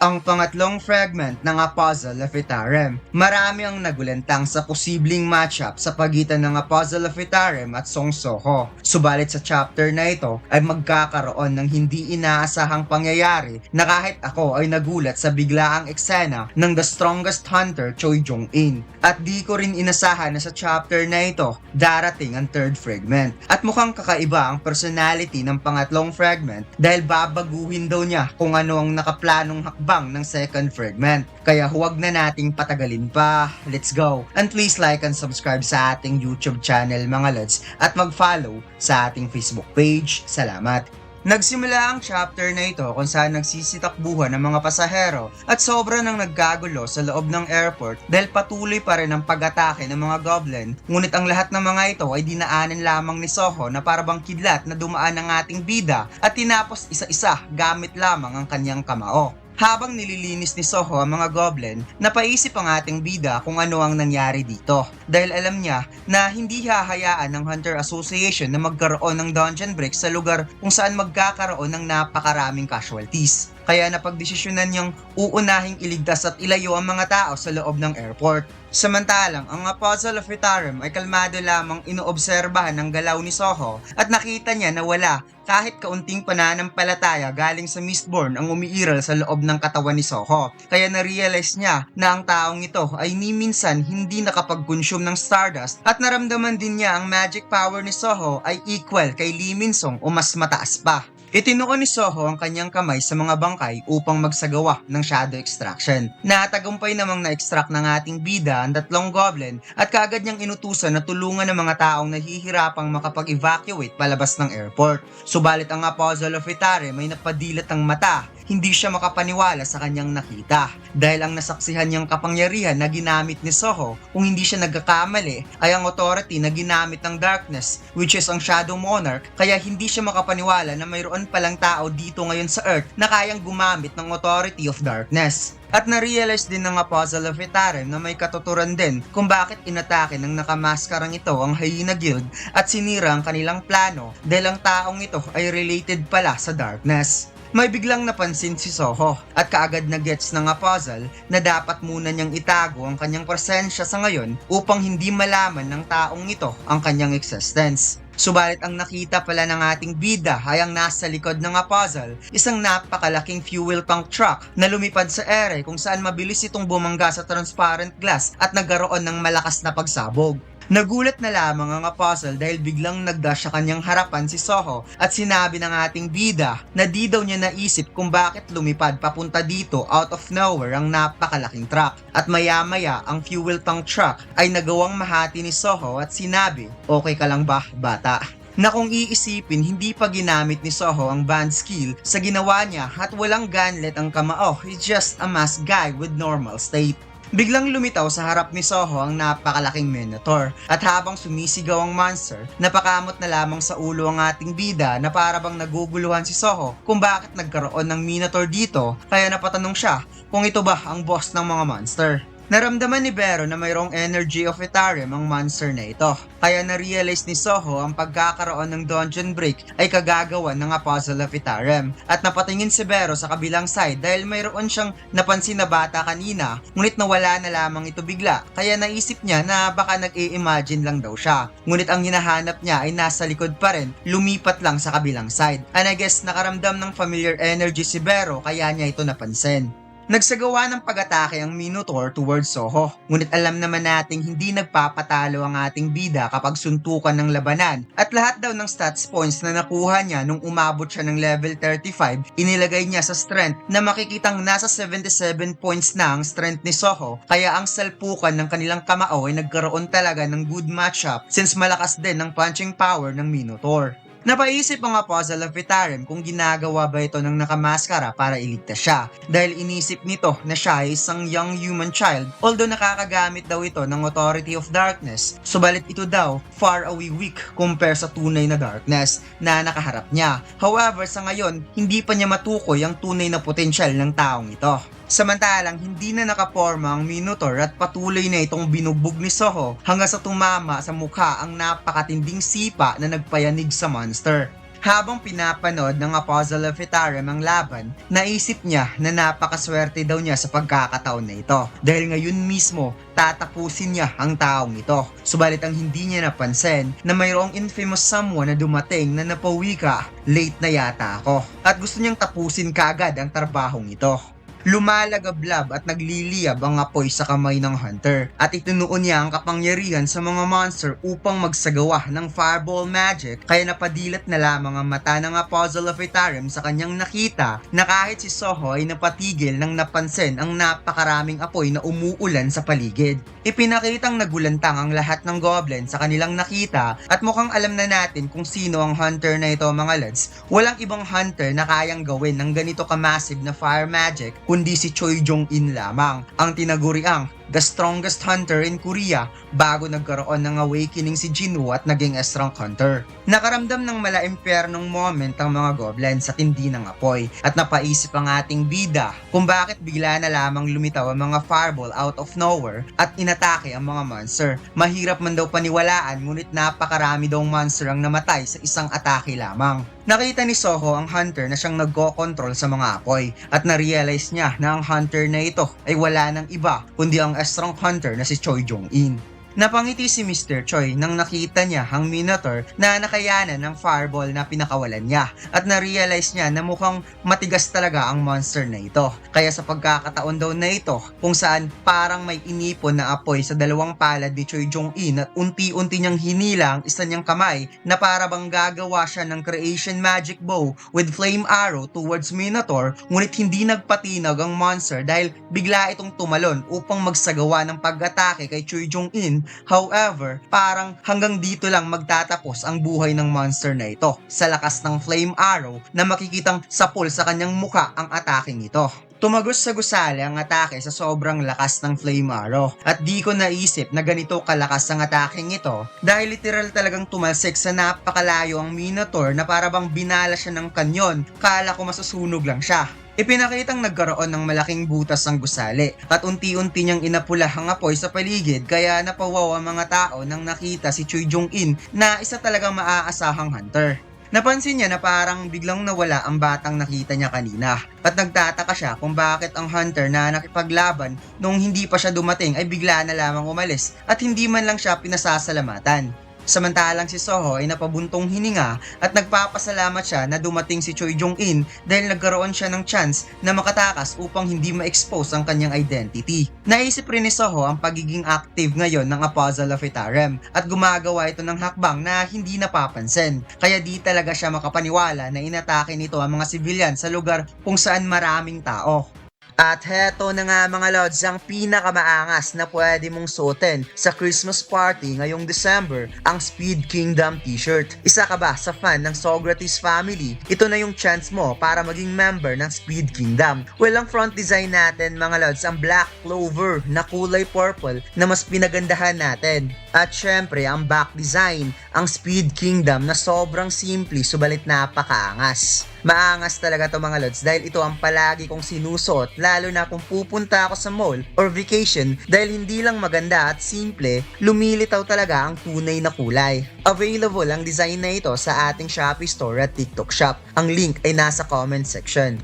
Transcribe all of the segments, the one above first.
Ang pangatlong fragment ng A Puzzle of Itarem. Marami ang nagulantang sa posibleng matchup sa pagitan ng A Puzzle of Itarem at Song Soho. Subalit sa chapter na ito ay magkakaroon ng hindi inaasahang pangyayari na kahit ako ay nagulat sa biglaang eksena ng The Strongest Hunter Choi Jong-in. At di ko rin inasahan na sa chapter na ito darating ang third fragment. At mukhang kakaiba ang personality ng pangatlong fragment dahil babaguhin daw niya kung ano ang nakaplanong hakbang ng second fragment. Kaya huwag na nating patagalin pa. Let's go! And please like and subscribe sa ating YouTube channel mga lods at mag-follow sa ating Facebook page. Salamat! Nagsimula ang chapter na ito kung saan nagsisitakbuhan ng mga pasahero at sobra nang nagkagulo sa loob ng airport dahil patuloy pa rin ang pag-atake ng mga goblin. Ngunit ang lahat ng mga ito ay dinaanan lamang ni Soho na parabang kidlat na dumaan ng ating bida at tinapos isa-isa gamit lamang ang kanyang kamao. Habang nililinis ni Soho ang mga goblin, napaisip ang ating bida kung ano ang nangyari dito. Dahil alam niya na hindi hahayaan ng Hunter Association na magkaroon ng dungeon break sa lugar kung saan magkakaroon ng napakaraming casualties. Kaya napagdesisyonan niyang uunahing iligtas at ilayo ang mga tao sa loob ng airport. Samantalang, ang Puzzle of Itarem ay kalmado lamang inoobserbahan ng galaw ni Soho at nakita niya na wala kahit kaunting pananampalataya galing sa Mistborn ang umiiral sa loob ng katawan ni Soho. Kaya na-realize niya na ang taong ito ay ni minsan hindi nakapag-consume ng Stardust at naramdaman din niya ang magic power ni Soho ay equal kay Lee Min-sung o mas mataas pa. Itinuon ni Soho ang kanyang kamay sa mga bangkay upang magsagawa ng shadow extraction. Natagumpay namang na-extract ng ating bida ang tatlong goblin at kaagad niyang inutusan na tulungan ng mga taong nahihirapang makapag-evacuate palabas ng airport. Subalit ang Puzzle of Itarem ay napadilat ang mata. Hindi siya makapaniwala sa kanyang nakita dahil ang nasaksihan niyang kapangyarihan na ginamit ni Soho kung hindi siya nagkakamali ay ang authority na ginamit ng Darkness which is ang Shadow Monarch kaya hindi siya makapaniwala na mayroon palang tao dito ngayon sa Earth na kayang gumamit ng Authority of Darkness. At na-realize din ng Puzzle of Itarem na may katuturan din kung bakit inatake ng nakamaskarang ito ang Hyena Guild at sinira ang kanilang plano dahil ang taong ito ay related pala sa Darkness. May biglang napansin si Soho at kaagad na gets ng puzzle na dapat muna niyang itago ang kanyang presensya sa ngayon upang hindi malaman ng taong ito ang kanyang existence. Subalit ang nakita pala ng ating bida ay ang nasa likod ng puzzle, isang napakalaking fuel tank truck na lumipad sa ere kung saan mabilis itong bumangga sa transparent glass at nagkaroon ng malakas na pagsabog. Nagulat na lamang ang puzzle dahil biglang nagdash sa kanyang harapan si Soho at sinabi ng ating bida na di daw niya naisip kung bakit lumipad papunta dito out of nowhere ang napakalaking truck. At maya-maya ang fuel tank truck ay nagawang mahati ni Soho at sinabi, "Okay ka lang ba, bata?" Na kung iisipin, hindi pa ginamit ni Soho ang band skill sa ginawa niya at walang gunlet ang kamao, he's just a masked guy with normal state. Biglang lumitaw sa harap ni Soho ang napakalaking Minotaur at habang sumisigaw ang monster, napakamot na lamang sa ulo ang ating bida na parabang naguguluhan si Soho kung bakit nagkaroon ng Minotaur dito kaya napatanong siya kung ito ba ang boss ng mga monster. Naramdaman ni Bero na mayroong energy of Itarem ang monster na ito. Kaya na-realize ni Soho ang pagkakaroon ng dungeon break ay kagagawan ng Puzzle of Itarem. At napatingin si Bero sa kabilang side dahil mayroon siyang napansin na bata kanina ngunit nawala na lamang ito bigla. Kaya naisip niya na baka nag-i-imagine lang daw siya. Ngunit ang hinahanap niya ay nasa likod pa rin, lumipat lang sa kabilang side. And I guess nakaramdam ng familiar energy si Bero kaya niya ito napansin. Nagsagawa ng pag-atake ang Minotaur towards Soho, ngunit alam naman nating hindi nagpapatalo ang ating bida kapag suntukan ng labanan at lahat daw ng stats points na nakuha niya nung umabot siya ng level 35 inilagay niya sa strength na makikitang nasa 77 points na ang strength ni Soho kaya ang salpukan ng kanilang kamao ay nagkaroon talaga ng good matchup since malakas din ang punching power ng Minotaur. Napaisip ang Puzzle of Itarem kung ginagawa ba ito ng nakamaskara para iligtas siya dahil inisip nito na siya ay isang young human child although nakakagamit daw ito ng Authority of Darkness subalit ito daw far away weak compare sa tunay na darkness na nakaharap niya. However sa ngayon hindi pa niya matukoy ang tunay na potensyal ng taong ito. Samantalang hindi na nakaporma ang Minotaur at patuloy na itong binugbog ni Soho hanggang sa tumama sa mukha ang napakatinding sipa na nagpayanig sa monster. Habang pinapanood ng Apostle of Itarim ang laban, naisip niya na napakaswerte daw niya sa pagkakataon na ito dahil ngayon mismo tatapusin niya ang taong ito. Subalit ang hindi niya napansin na mayroong infamous someone na dumating na napawi ka, late na yata ako, at gusto niyang tapusin kaagad ang trabahong ito. Lumalagablab at nagliliyab ang apoy sa kamay ng hunter at itinuon niya ang kapangyarihan sa mga monster upang magsagawa ng fireball magic, kaya napadilat na lamang ang mata ng Apostle of Itarim sa kanyang nakita na kahit si Soho ay napatigil nang napansin ang napakaraming apoy na umuulan sa paligid. Ipinakitang nagulantang ang lahat ng goblin sa kanilang nakita at mukhang alam na natin kung sino ang hunter na ito, mga lads. Walang ibang hunter na kayang gawin ng ganito kamassive na fire magic kundi si Choi Jong-in lamang, ang tinaguriang the strongest hunter in Korea bago nagkaroon ng awakening si Jinwoo at naging a strong hunter. Nakaramdam ng malaimpyernong moment ang mga goblins sa tindi ng apoy at napaisip ang ating bida kung bakit bigla na lamang lumitaw ang mga fireball out of nowhere at inatake ang mga monster. Mahirap man daw paniwalaan ngunit napakarami daw monster ang namatay sa isang atake lamang. Nakita ni Soho ang hunter na siyang nagko-control sa mga apoy at na-realize niya na ang hunter na ito ay wala ng iba kundi ang strong hunter na si Choi Jong-in. Napangiti si Mr. Choi nang nakita niya ang Minotaur na nakayanan ng fireball na pinakawalan niya at na-realize niya na mukhang matigas talaga ang monster na ito. Kaya sa pagkakataon daw na ito kung saan parang may inipon na apoy sa dalawang palad ni Choi Jong-in at unti-unti niyang hinila ang isa niyang kamay na para bang gagawa siya ng creation magic bow with flame arrow towards Minotaur, ngunit hindi nagpatinag ang monster dahil bigla itong tumalon upang magsagawa ng pag-atake kay Choi Jong-in. However, parang hanggang dito lang magtatapos ang buhay ng monster na ito sa lakas ng flame arrow na makikitang sapol sa kanyang mukha ang ataking ito. Tumagos sa gusali ang atake sa sobrang lakas ng flame arrow at di ko naisip na ganito kalakas ang ataking ito dahil literal talagang tumalsik sa napakalayo ang Minotaur na para bang binala siya ng kanyon, kala ko masusunog lang siya. Ipinakitang nagkaroon ng malaking butas ang gusali at unti-unti niyang inapula ang apoy sa paligid kaya napawaw ang mga tao nang nakita si Choi Jong-in na isa talagang maaasahang hunter. Napansin niya na parang biglang nawala ang batang nakita niya kanina at nagtataka siya kung bakit ang hunter na nakipaglaban nung hindi pa siya dumating ay bigla na lamang umalis at hindi man lang siya pinasasalamatan. Samantalang si Soho ay napabuntong hininga at nagpapasalamat siya na dumating si Choi Jong-in dahil nagkaroon siya ng chance na makatakas upang hindi ma-expose ang kanyang identity. Naisip rin ni Soho ang pagiging active ngayon ng Apostle of Itarim at gumagawa ito ng hakbang na hindi napapansin. Kaya di talaga siya makapaniwala na inatake nito ang mga civilian sa lugar kung saan maraming tao. At heto na nga mga lods ang pinakamaangas na pwede mong suotin sa Christmas party ngayong December, ang Speed Kingdom t-shirt. Isa ka ba sa fan ng Socrates family? Ito na yung chance mo para maging member ng Speed Kingdom. Well, ang front design natin mga lods ang Black Clover na kulay purple na mas pinagandahan natin. At syempre ang back design, ang Speed Kingdom na sobrang simple subalit napakaangas. Maangas talaga to mga lods dahil ito ang palagi kong sinusuot lalo na kung pupunta ako sa mall or vacation dahil hindi lang maganda at simple, lumilitaw talaga ang tunay na kulay. Available ang design na ito sa ating Shopee store at TikTok shop. Ang link ay nasa comment section.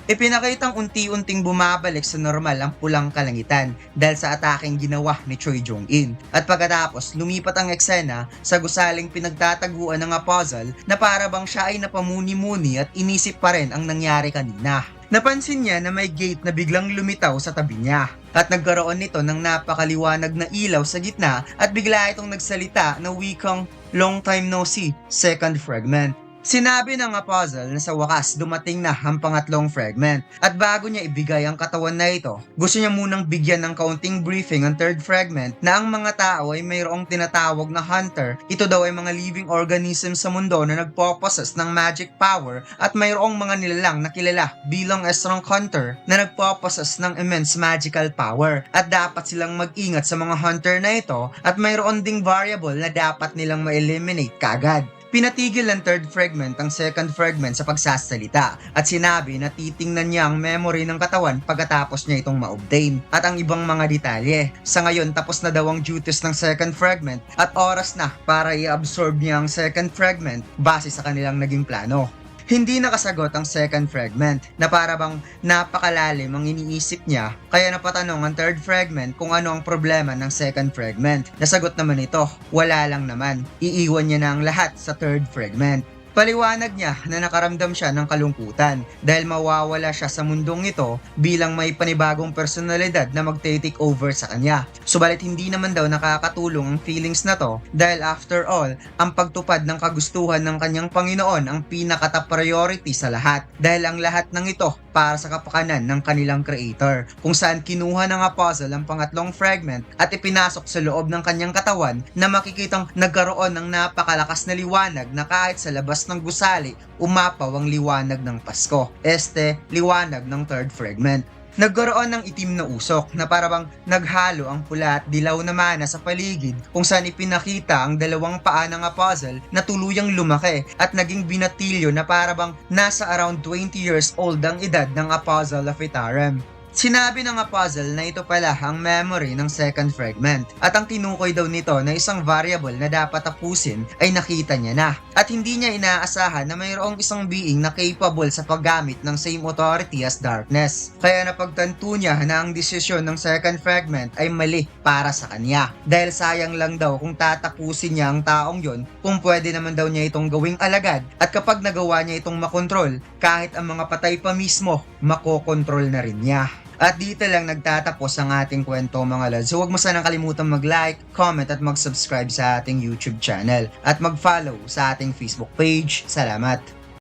Ipinakitang unti-unting bumabalik sa normal ang pulang kalangitan dahil sa ataking ginawa ni Choi Jong-in. At pagkatapos, lumipat ang eksena sa gusaling pinagtataguan ng Apostle na para bang siya ay napamuni-muni at inisip pa rin ang nangyari kanina. Napansin niya na may gate na biglang lumitaw sa tabi niya at nagkaroon nito ng napakaliwanag na ilaw sa gitna at bigla itong nagsalita na wikang "Long time no see, second fragment." Sinabi ng Apostle na sa wakas dumating na ang pangatlong fragment at bago niya ibigay ang katawan na ito, gusto niya munang bigyan ng kaunting briefing ang third fragment na ang mga tao ay mayroong tinatawag na hunter. Ito daw ay mga living organism sa mundo na nagpo-possess ng magic power at mayroong mga nilalang na kilala bilang a strong hunter na nagpo-possess ng immense magical power at dapat silang mag-ingat sa mga hunter na ito at mayroon ding variable na dapat nilang ma-eliminate kaagad. Pinatigil ng third fragment ang second fragment sa pagsasalita at sinabi na titingnan niya ang memory ng katawan pagkatapos niya itong ma-obtain at ang ibang mga detalye. Sa ngayon, tapos na daw ang duties ng second fragment at oras na para i-absorb niya ang second fragment base sa kanilang naging plano. Hindi nakasagot ang second fragment na para bang napakalalim ang iniisip niya kaya napatanong ang third fragment kung ano ang problema ng second fragment. Nasagot naman ito, wala lang naman. Iiwan niya na ang lahat sa third fragment. Paliwanag niya na nakaramdam siya ng kalungkutan dahil mawawala siya sa mundong ito bilang may panibagong personalidad na magte-take over sa kanya. Subalit hindi naman daw nakakatulong ang feelings na to dahil after all, ang pagtupad ng kagustuhan ng kanyang Panginoon ang pinaka-top priority sa lahat dahil ang lahat ng ito para sa kapakanan ng kanilang creator kung saan kinuha ng apostle ang pangatlong fragment at ipinasok sa loob ng kanyang katawan na makikitang nagkaroon ng napakalakas na liwanag na kahit sa labas ng gusali, umapaw ang liwanag ng Pasko. Liwanag ng third fragment. Nagkaroon ng itim na usok na parabang naghalo ang pula at dilaw na mana sa paligid kung saan ipinakita ang dalawang paa ng apostle na tuluyang lumaki at naging binatilyo na parabang nasa around 20 years old ang edad ng Apostle of Itarim. Sinabi ng apostle na ito pala ang memory ng second fragment at ang tinukoy daw nito na isang variable na dapat tapusin ay nakita niya na at hindi niya inaasahan na mayroong isang being na capable sa paggamit ng same authority as darkness. Kaya napagtanto niya na ang desisyon ng second fragment ay mali para sa kanya dahil sayang lang daw kung tatapusin niya ang taong yon kung pwede naman daw niya itong gawing alagad at kapag nagawa niya itong makontrol kahit ang mga patay pa mismo makokontrol na rin niya. At dito lang nagtatapos ang ating kwento mga lods. So huwag mo sanang kalimutan mag-like, comment at mag-subscribe sa ating YouTube channel at mag-follow sa ating Facebook page. Salamat!